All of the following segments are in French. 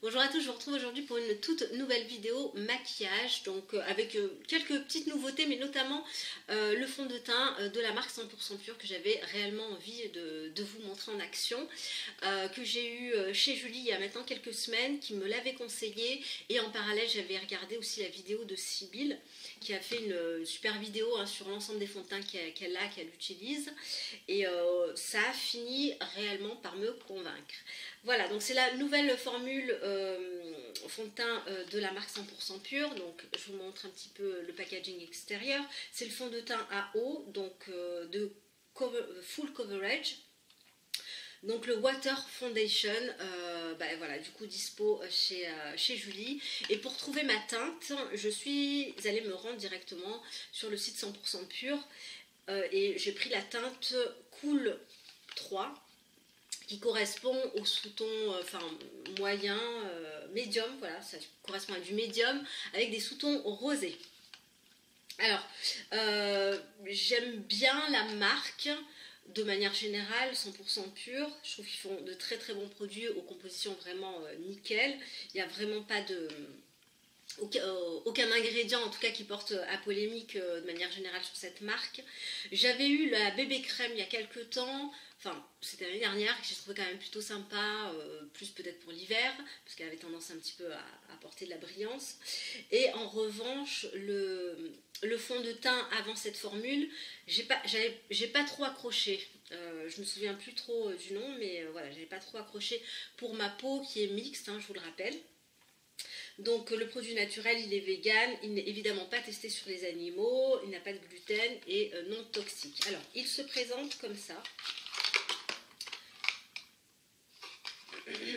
Bonjour à tous, je vous retrouve aujourd'hui pour une toute nouvelle vidéo maquillage, donc avec quelques petites nouveautés, mais notamment le fond de teint de la marque 100% Pur que j'avais réellement envie de vous montrer en action, que j'ai eu chez Julie il y a maintenant quelques semaines, qui me l'avait conseillé, et en parallèle j'avais regardé aussi la vidéo de Sybille qui a fait une super vidéo sur l'ensemble des fonds de teint qu'elle utilise, et ça a fini réellement par me convaincre. Voilà, donc c'est la nouvelle formule fond de teint de la marque 100% Pur. Donc je vous montre un petit peu le packaging extérieur. C'est le fond de teint à eau, donc de full coverage. Donc le Water Foundation, voilà, du coup dispo chez Julie. Et pour trouver ma teinte, je suis allée me rendre directement sur le site 100% Pur et j'ai pris la teinte Cool 3 qui correspond au sous-ton moyen, médium, voilà, ça correspond à du médium avec des sous-tons rosés. Alors, j'aime bien la marque de manière générale, 100% Pur. Je trouve qu'ils font de très très bons produits aux compositions vraiment nickel. Il n'y a vraiment pas de... aucun ingrédient en tout cas qui porte à polémique de manière générale sur cette marque. J'avais eu la bébé crème il y a quelques temps, enfin c'était l'année dernière, que j'ai trouvé quand même plutôt sympa, plus peut-être pour l'hiver parce qu'elle avait tendance un petit peu à apporter de la brillance. Et en revanche le fond de teint avant cette formule, j'ai pas trop accroché. Je me souviens plus trop du nom, mais voilà, j'avais pas trop accroché pour ma peau qui est mixte, je vous le rappelle. Donc le produit naturel, il est vegan, il n'est évidemment pas testé sur les animaux, il n'a pas de gluten et non toxique. Alors il se présente comme ça,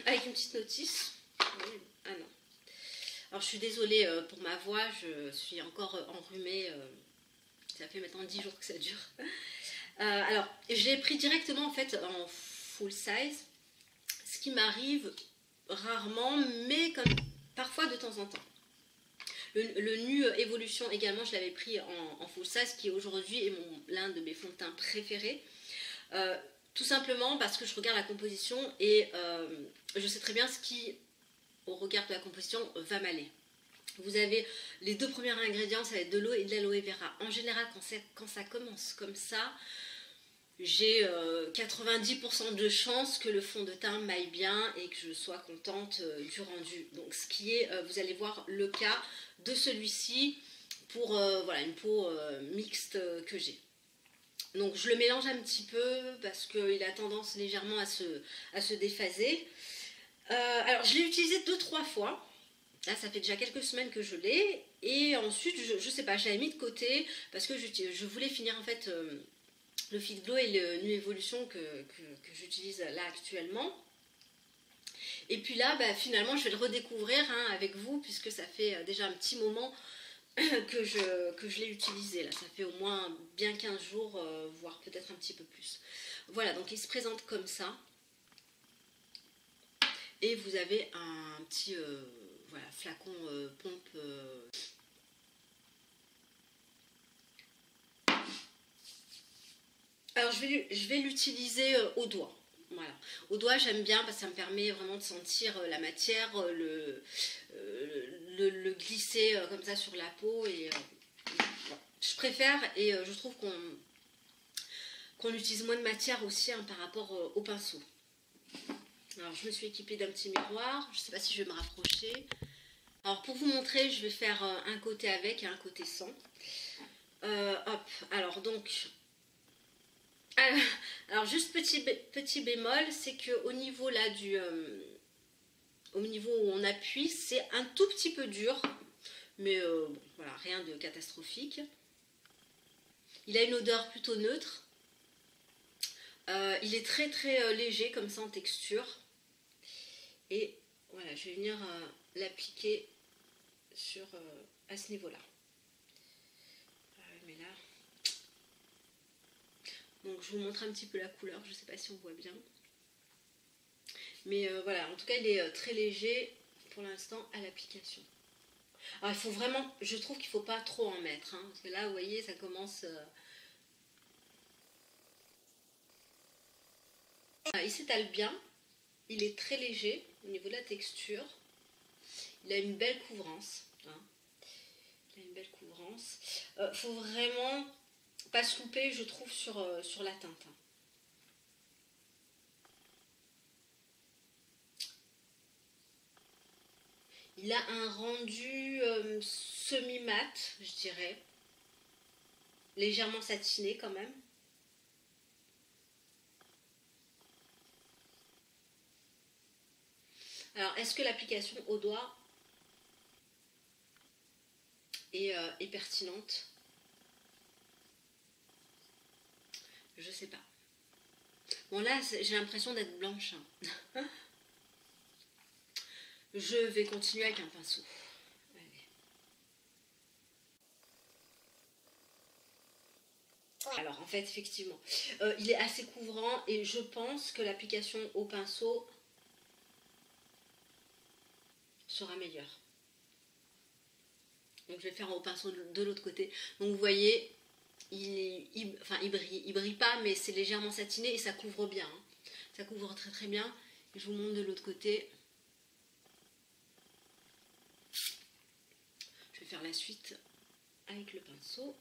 avec une petite notice. Ah non. Alors je suis désolée pour ma voix, je suis encore enrhumée, ça fait maintenant 10 jours que ça dure. Alors je l'ai pris directement en fait en full size, ce qui m'arrive rarement, mais comme parfois de temps en temps. Le Nu Evolution également, je l'avais pris en full size, qui aujourd'hui est l'un de mes fonds de teint préférés. Tout simplement parce que je regarde la composition et je sais très bien ce qui, au regard de la composition, va m'aller. Vous avez les deux premiers ingrédients, ça va être de l'eau et de l'aloe vera. En général, quand ça commence comme ça, j'ai 90% de chances que le fond de teint m'aille bien et que je sois contente du rendu. Donc ce qui est, vous allez voir, le cas de celui-ci pour voilà, une peau mixte que j'ai. Donc je le mélange un petit peu parce qu'il a tendance légèrement à se déphaser. Alors je l'ai utilisé 2-3 fois. Là ça fait déjà quelques semaines que je l'ai. Et ensuite, je sais pas, je l'avais mis de côté parce que je voulais finir en fait... le Fit Glow et le Nu Evolution que j'utilise là actuellement. Et puis là, finalement, je vais le redécouvrir avec vous, puisque ça fait déjà un petit moment que je l'ai utilisé. Là, ça fait au moins bien 15 jours, voire peut-être un petit peu plus. Voilà, donc il se présente comme ça. Et vous avez un petit voilà, flacon pompe... Alors je vais l'utiliser au doigt. Voilà. Au doigt j'aime bien parce que ça me permet vraiment de sentir la matière, le glisser comme ça sur la peau. Et voilà. Je préfère et je trouve qu'on utilise moins de matière aussi par rapport au pinceau. Alors je me suis équipée d'un petit miroir, je ne sais pas si je vais me rapprocher. Alors pour vous montrer, je vais faire un côté avec et un côté sans. Hop, alors donc... Alors juste petit bémol, c'est qu'au niveau là au niveau où on appuie, c'est un tout petit peu dur, mais bon, voilà, rien de catastrophique. Il a une odeur plutôt neutre. Il est très très léger comme ça en texture. Et voilà, je vais venir l'appliquer à ce niveau-là. Mais là... Donc je vous montre un petit peu la couleur, je ne sais pas si on voit bien. Mais voilà, en tout cas il est très léger pour l'instant à l'application. Alors il faut vraiment, je trouve qu'il ne faut pas trop en mettre, parce que là vous voyez ça commence... Il s'étale bien, il est très léger au niveau de la texture. Il a une belle couvrance. Hein. Il a une belle couvrance. Faut vraiment pas se louper, je trouve, sur la teinte. Hein. Il a un rendu semi-mat, je dirais. Légèrement satiné quand même. Alors, est-ce que l'application au doigt est pertinente? Je sais pas. Bon, là, j'ai l'impression d'être blanche. Hein. Je vais continuer avec un pinceau. Alors en fait effectivement il est assez couvrant et je pense que l'application au pinceau sera meilleure. Donc je vais faire au pinceau de l'autre côté. Donc vous voyez il brille pas mais c'est légèrement satiné et ça couvre bien. Hein. Ça couvre très très bien. Je vous montre de l'autre côté. Je vais faire la suite avec le pinceau.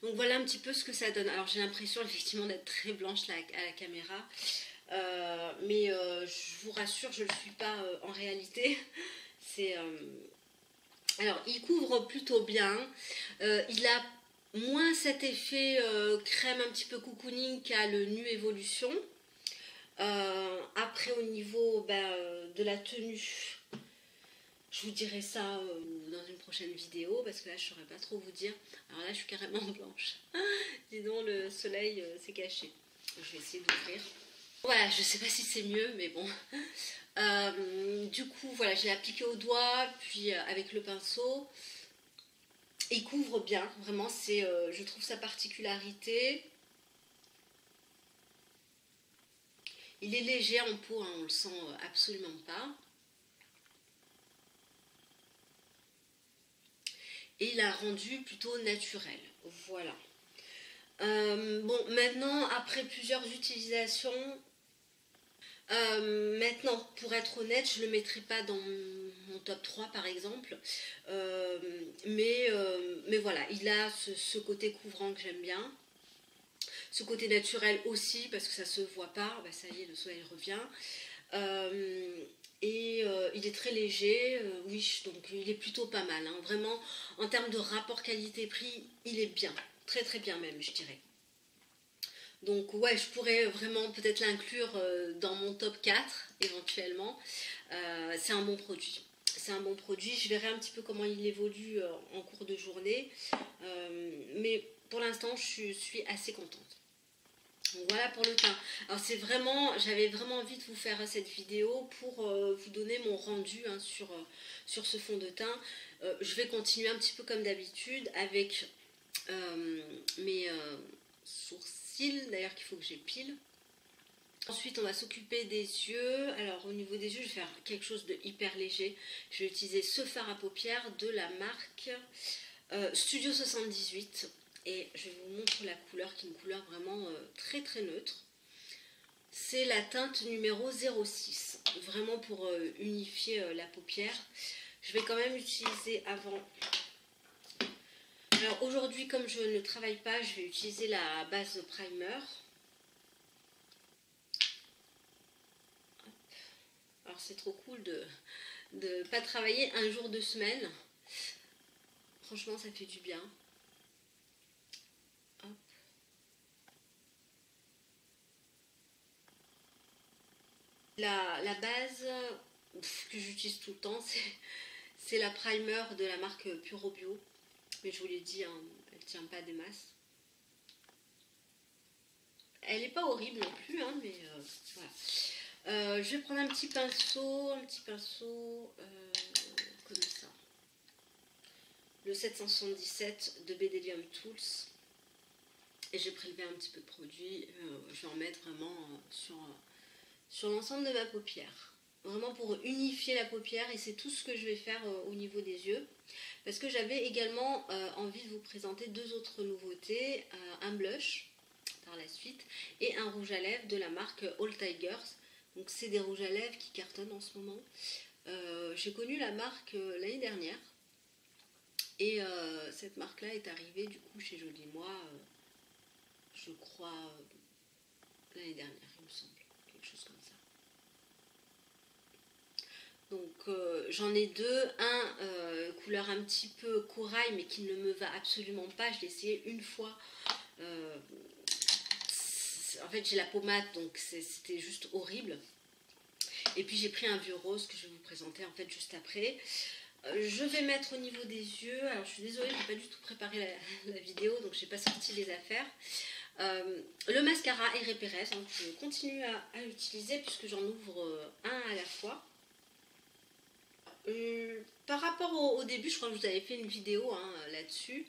Donc voilà un petit peu ce que ça donne. Alors j'ai l'impression effectivement d'être très blanche là, à la caméra. Mais je vous rassure, je ne le suis pas en réalité. Alors il couvre plutôt bien. Il a moins cet effet crème un petit peu cocooning qu'a le Nu Evolution. Après au niveau de la tenue, je vous dirai ça dans une prochaine vidéo parce que là je ne saurais pas trop vous dire. Alors là je suis carrément blanche. Dis donc le soleil s'est caché. Je vais essayer d'ouvrir. Voilà, je ne sais pas si c'est mieux mais bon. Du coup voilà, j'ai appliqué au doigt puis avec le pinceau. Il couvre bien, vraiment je trouve sa particularité. Il est léger en peau, hein, on le sent absolument pas. Et il a rendu plutôt naturel. Voilà. Bon, maintenant, après plusieurs utilisations, maintenant, pour être honnête, je ne le mettrai pas dans mon top 3 par exemple. Mais voilà, il a ce côté couvrant que j'aime bien. Ce côté naturel aussi, parce que ça ne se voit pas. Bah, ça y est, le soleil revient. Il est très léger, oui, donc il est plutôt pas mal. Hein. Vraiment, en termes de rapport qualité-prix, il est bien. Très très bien même, je dirais. Donc ouais, je pourrais vraiment peut-être l'inclure dans mon top 4, éventuellement. C'est un bon produit. C'est un bon produit. Je verrai un petit peu comment il évolue en cours de journée. Mais pour l'instant, je suis assez contente. Donc voilà pour le teint. Alors c'est vraiment, j'avais vraiment envie de vous faire cette vidéo pour vous donner mon rendu hein, sur ce fond de teint. Je vais continuer un petit peu comme d'habitude avec mes sourcils, d'ailleurs qu'il faut que j'épile. Ensuite on va s'occuper des yeux. Alors au niveau des yeux je vais faire quelque chose de hyper léger. Je vais utiliser ce fard à paupières de la marque Studio 78. Et je vous montre la couleur qui est une couleur vraiment très très neutre. C'est la teinte numéro 06, vraiment pour unifier la paupière. Je vais quand même utiliser avant. Alors aujourd'hui, comme je ne travaille pas, je vais utiliser la base primer. Alors c'est trop cool de ne pas travailler un jour de semaine. Franchement, ça fait du bien. La base que j'utilise tout le temps, C'est la primer de la marque Puro Bio. Mais je vous l'ai dit, hein, elle ne tient pas des masses. Elle n'est pas horrible non plus, hein, mais voilà. Je vais prendre un petit pinceau comme ça. Le 777 de Bedelium Tools. Et j'ai prélevé un petit peu de produit. Je vais en mettre vraiment sur l'ensemble de ma paupière. Vraiment pour unifier la paupière, et c'est tout ce que je vais faire au niveau des yeux. Parce que j'avais également envie de vous présenter deux autres nouveautés. Un blush par la suite et un rouge à lèvres de la marque All Tigers. Donc c'est des rouges à lèvres qui cartonnent en ce moment. J'ai connu la marque l'année dernière. Et cette marque-là est arrivée du coup chez Jolie Moi, je crois, l'année dernière, il me semble. Quelque chose comme ça. Donc j'en ai deux, un couleur un petit peu corail mais qui ne me va absolument pas, je l'ai essayé une fois, en fait j'ai la peau mate donc c'était juste horrible, et puis j'ai pris un vieux rose que je vais vous présenter en fait juste après. Je vais mettre au niveau des yeux, alors je suis désolée, je n'ai pas du tout préparé la vidéo donc je n'ai pas sorti les affaires. Le mascara Herré Perez, hein, je continue à l'utiliser puisque j'en ouvre un à la fois. Par rapport au début, je crois que je vous avais fait une vidéo hein, là-dessus.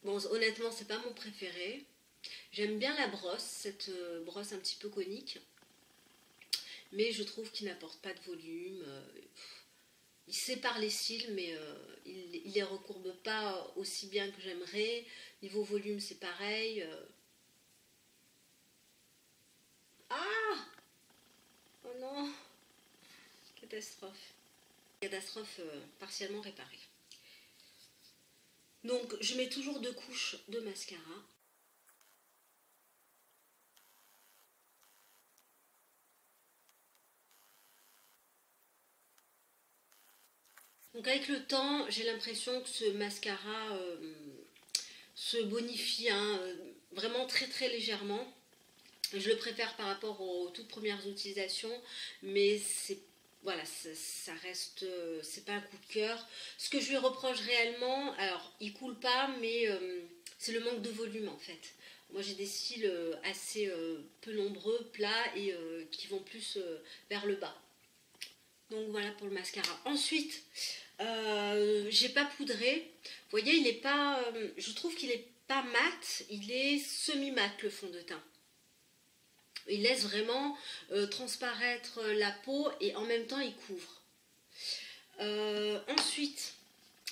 Bon, honnêtement, c'est pas mon préféré. J'aime bien la brosse, cette brosse un petit peu conique. Mais je trouve qu'il n'apporte pas de volume. Il sépare les cils, mais il les recourbe pas aussi bien que j'aimerais. Niveau volume, c'est pareil. Ah! Oh non! Catastrophe. Catastrophe partiellement réparée. Donc je mets toujours 2 couches de mascara. Donc avec le temps, j'ai l'impression que ce mascara se bonifie hein, vraiment très très légèrement. Je le préfère par rapport aux toutes premières utilisations, mais c'est voilà, ça reste, c'est pas un coup de cœur. Ce que je lui reproche réellement, alors il coule pas, mais c'est le manque de volume en fait. Moi j'ai des cils assez peu nombreux, plats et qui vont plus vers le bas. Donc voilà pour le mascara. Ensuite, j'ai pas poudré. Vous voyez, il est pas, je trouve qu'il est pas mat, il est semi-mat le fond de teint. Il laisse vraiment transparaître la peau et en même temps il couvre. Ensuite,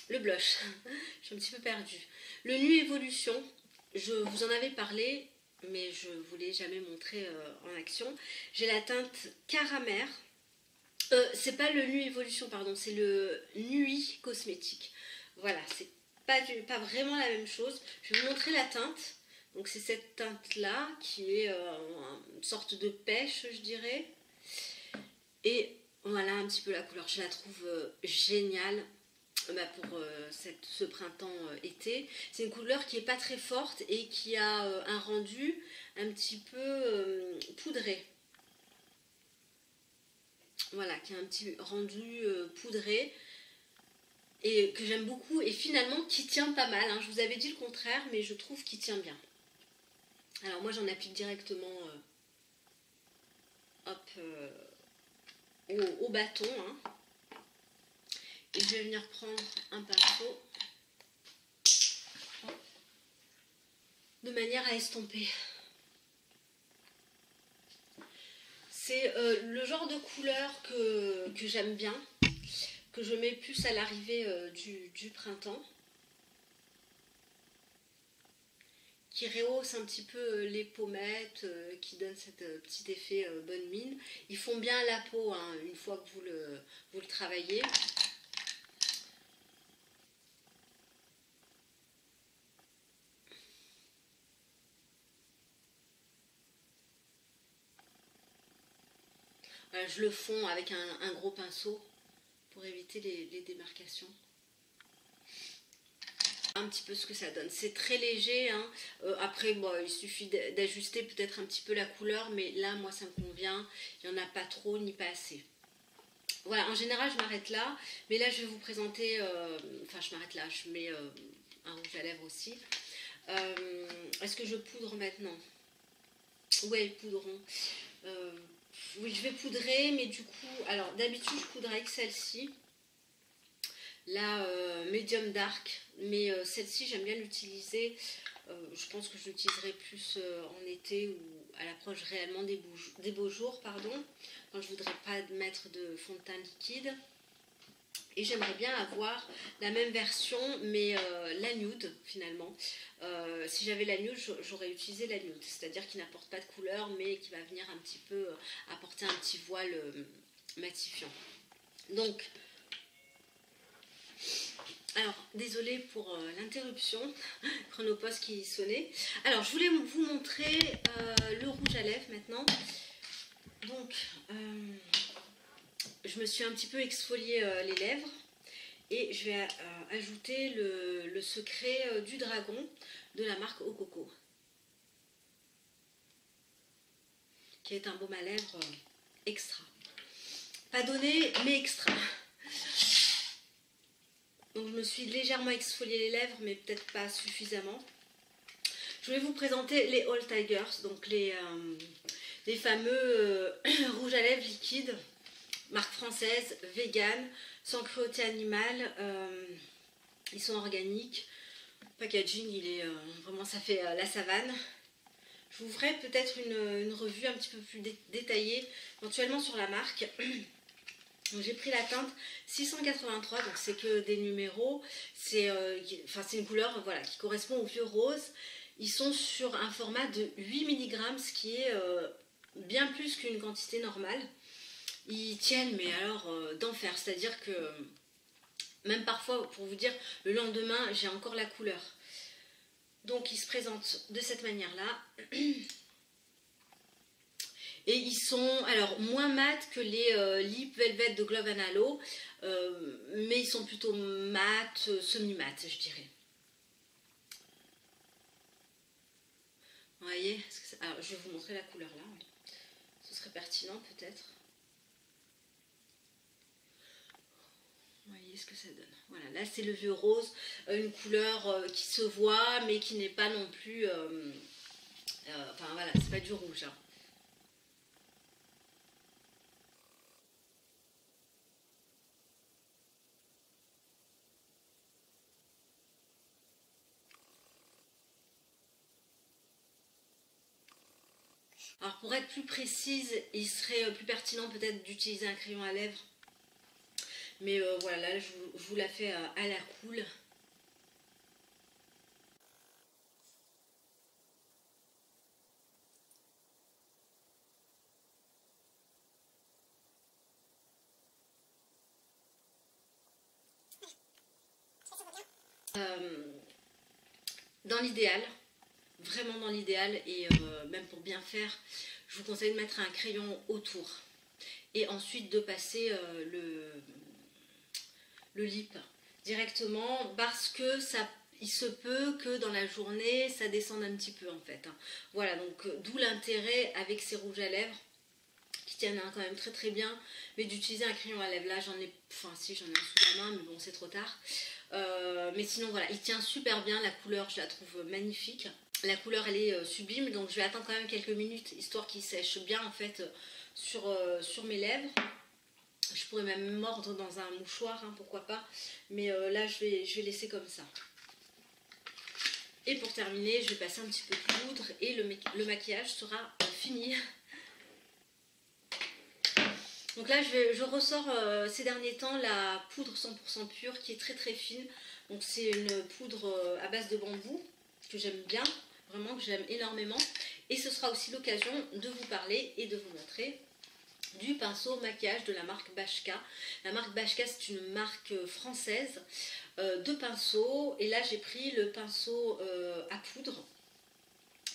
le blush. Je suis un petit peu perdue. Le Nu Evolution, je vous en avais parlé, mais je ne vous l'ai jamais montré en action. J'ai la teinte Caramère. C'est pas le Nu Evolution, pardon, c'est le Nui Cosmétique. Voilà, c'est pas vraiment la même chose. Je vais vous montrer la teinte. Donc c'est cette teinte-là qui est une sorte de pêche, je dirais. Et voilà un petit peu la couleur. Je la trouve géniale pour ce printemps-été. C'est une couleur qui n'est pas très forte et qui a un rendu un petit peu poudré. Voilà, qui a un petit rendu poudré et que j'aime beaucoup et finalement qui tient pas mal. Hein. Je vous avais dit le contraire, mais je trouve qu'il tient bien. Alors moi j'en applique directement au bâton. Hein. Et je vais venir prendre un pinceau de manière à estomper. C'est le genre de couleur que j'aime bien, que je mets plus à l'arrivée du printemps, qui rehausse un petit peu les pommettes, qui donne cet petit effet bonne mine. Ils font bien la peau hein, une fois que vous le travaillez. Je le fonds avec un gros pinceau pour éviter les démarcations. Un petit peu ce que ça donne. C'est très léger. Hein. Après, bon, il suffit d'ajuster peut-être un petit peu la couleur, mais là, moi, ça me convient. Il n'y en a pas trop ni pas assez. Voilà, en général, je m'arrête là. Mais là, je vais vous présenter... enfin, je m'arrête là. Je mets un rouge à lèvres aussi. Est-ce que je poudre maintenant? Ouais, poudrons. Oui, je vais poudrer, mais du coup... Alors, d'habitude, je poudre avec celle-ci. La Medium Dark. Mais celle-ci, j'aime bien l'utiliser. Je pense que je l'utiliserai plus en été ou à l'approche réellement des beaux jours, pardon, quand je ne voudrais pas mettre de fond de teint liquide. Et j'aimerais bien avoir la même version, mais la nude finalement. Si j'avais la nude, j'aurais utilisé la nude, c'est-à-dire qui n'apporte pas de couleur, mais qui va venir un petit peu apporter un petit voile matifiant. Donc, alors, désolée pour l'interruption, Chronopost qui sonnait. Alors, je voulais vous montrer le rouge à lèvres maintenant. Donc, je me suis un petit peu exfolié les lèvres et je vais ajouter le secret du dragon de la marque Au Coco, qui est un baume à lèvres extra. Pas donné, mais extra. Donc je me suis légèrement exfolié les lèvres, mais peut-être pas suffisamment. Je vais vous présenter les All Tigers, donc les fameux rouges à lèvres liquides, marque française, vegan, sans cruauté animale. Ils sont organiques. Le packaging, il est vraiment, ça fait la savane. Je vous ferai peut-être une revue un petit peu plus détaillée, éventuellement sur la marque. J'ai pris la teinte 683, donc c'est que des numéros. C'est une couleur voilà, qui correspond au vieux rose. Ils sont sur un format de 8 mg, ce qui est bien plus qu'une quantité normale. Ils tiennent, mais alors d'enfer. C'est-à-dire que même parfois, pour vous dire, le lendemain, j'ai encore la couleur. Donc, ils se présentent de cette manière-là. Et ils sont alors moins mat que les Lip Velvet de Glove & Halo, mais ils sont plutôt mat, semi-mat, je dirais. Vous voyez, alors, je vais vous montrer la couleur là. Oui. Ce serait pertinent peut-être. Vous voyez ce que ça donne. Voilà, là c'est le vieux rose, une couleur qui se voit, mais qui n'est pas non plus... enfin voilà, c'est pas du rouge. Hein. Alors pour être plus précise, il serait plus pertinent peut-être d'utiliser un crayon à lèvres. Mais voilà, là je vous la fais à la cool. Dans l'idéal, vraiment dans l'idéal, et même pour bien faire, je vous conseille de mettre un crayon autour. Et ensuite de passer le lip directement, parce que il se peut que dans la journée, ça descende un petit peu en fait. Hein. Voilà, donc d'où l'intérêt avec ces rouges à lèvres, qui tiennent quand même très très bien, mais d'utiliser un crayon à lèvres. Là, j'en ai, enfin si, j'en ai un sous la main, mais bon, c'est trop tard. Mais sinon, voilà, il tient super bien. La couleur, je la trouve magnifique. La couleur, elle est sublime, donc je vais attendre quand même quelques minutes, histoire qu'il sèche bien en fait sur mes lèvres. Je pourrais même mordre dans un mouchoir, hein, pourquoi pas. Mais là, je vais laisser comme ça. Et pour terminer, je vais passer un petit peu de poudre et le maquillage sera fini. Donc là, je ressors ces derniers temps la poudre 100% pure qui est très très fine. Donc c'est une poudre à base de bambou que j'aime bien, vraiment que j'aime énormément. Et ce sera aussi l'occasion de vous parler et de vous montrer du pinceau maquillage de la marque Bashka. La marque Bashka, c'est une marque française de pinceaux. Et là, j'ai pris le pinceau à poudre.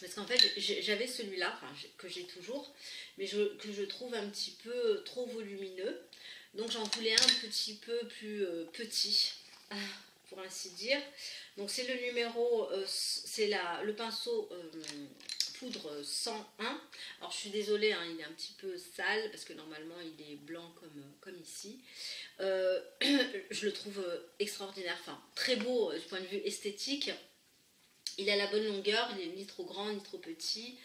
Parce qu'en fait, j'avais celui-là, enfin, que j'ai toujours, mais que je trouve un petit peu trop volumineux. Donc j'en voulais un petit peu plus petit, pour ainsi dire. Donc c'est le numéro, c'est le pinceau poudre 101. Alors je suis désolée, hein, il est un petit peu sale parce que normalement il est blanc comme ici. Je le trouve extraordinaire, enfin très beau du point de vue esthétique. Il a la bonne longueur, il est ni trop grand ni trop petit.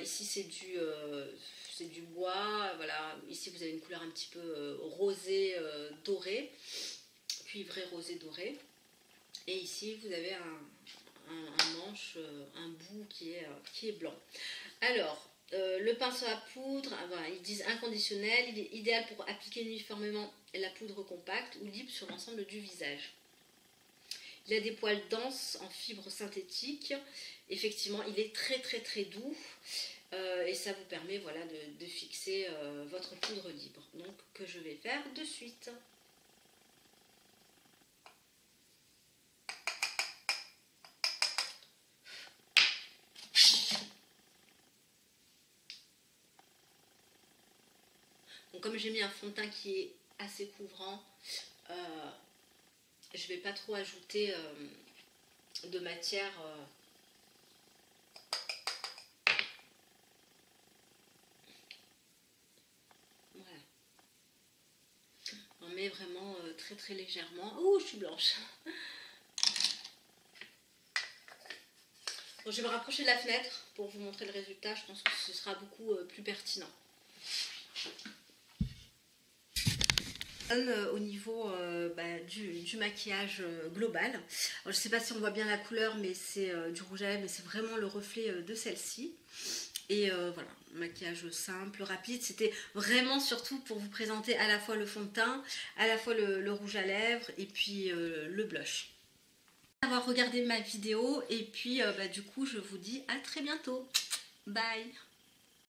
Ici c'est du bois, voilà. Ici vous avez une couleur un petit peu rosé doré, cuivré rosé doré. Et ici vous avez un manche, un bout qui est blanc. Alors, le pinceau à poudre, voilà, ils disent inconditionnel, il est idéal pour appliquer uniformément la poudre compacte ou libre sur l'ensemble du visage. Il a des poils denses en fibres synthétiques. Effectivement, il est très très très doux et ça vous permet voilà, de fixer votre poudre libre. Donc, que je vais faire de suite. Donc, comme j'ai mis un fond de teint qui est assez couvrant, je ne vais pas trop ajouter de matière. Voilà. On met vraiment très très légèrement. Oh, je suis blanche. Bon, je vais me rapprocher de la fenêtre pour vous montrer le résultat. Je pense que ce sera beaucoup plus pertinent. Au niveau du maquillage global. Alors, je ne sais pas si on voit bien la couleur, mais c'est du rouge à lèvres, mais c'est vraiment le reflet de celle-ci. Et voilà, maquillage simple, rapide. C'était vraiment surtout pour vous présenter à la fois le fond de teint, à la fois le rouge à lèvres et puis le blush. Avoir regardé ma vidéo et puis du coup je vous dis à très bientôt. Bye.